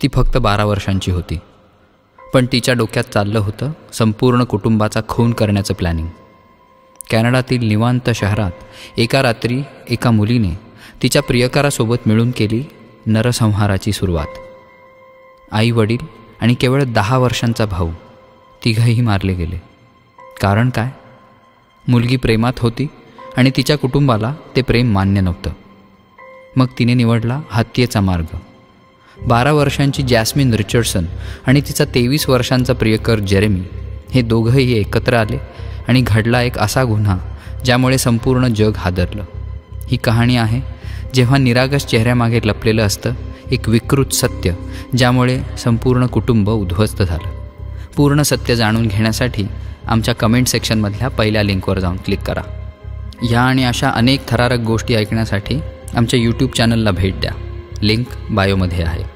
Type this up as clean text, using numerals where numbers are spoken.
ती फक्त 12 वर्षांची होती, पण तिच्या डोक्यात चाललं होतं संपूर्ण कुटुंबाचा खून करण्याचं प्लॅनिंग. कॅनडातील निवांत शहरात एका रात्री एका मुलीने तिच्या प्रियकरासोबत मिळून केली नरसंहाराची सुरुवात. आई वडील आणि केवळ 10 वर्षांचा भाऊ तिघंही मारले गेले. कारण काय? मुलगी प्रेमात होती आणि तिच्या कुटुंबाला ते प्रेम मान्य नव्हतं. मग तिने निवडला हत्येचा मार्ग. 12 वर्षांची जॅस्मिन रिचर्डसन आणि तिचा 23 वर्षांचा प्रियकर जेरेमी हे दोघंही एकत्र आले आणि घडला एक असा गुन्हा ज्यामुळे संपूर्ण जग हादरलं. ही कहाणी आहे जेव्हा निरागस चेहऱ्यामागे लपलेलं असतं एक विकृत सत्य, ज्यामुळे संपूर्ण कुटुंब उद्ध्वस्त झालं. पूर्ण सत्य जाणून घेण्यासाठी आमच्या कमेंट सेक्शनमधल्या पहिल्या लिंकवर जाऊन क्लिक करा. या आणि अशा अनेक थरारक गोष्टी ऐकण्यासाठी आमच्या यूट्यूब चॅनलला भेट द्या. लिंक बायोमध्ये आहे.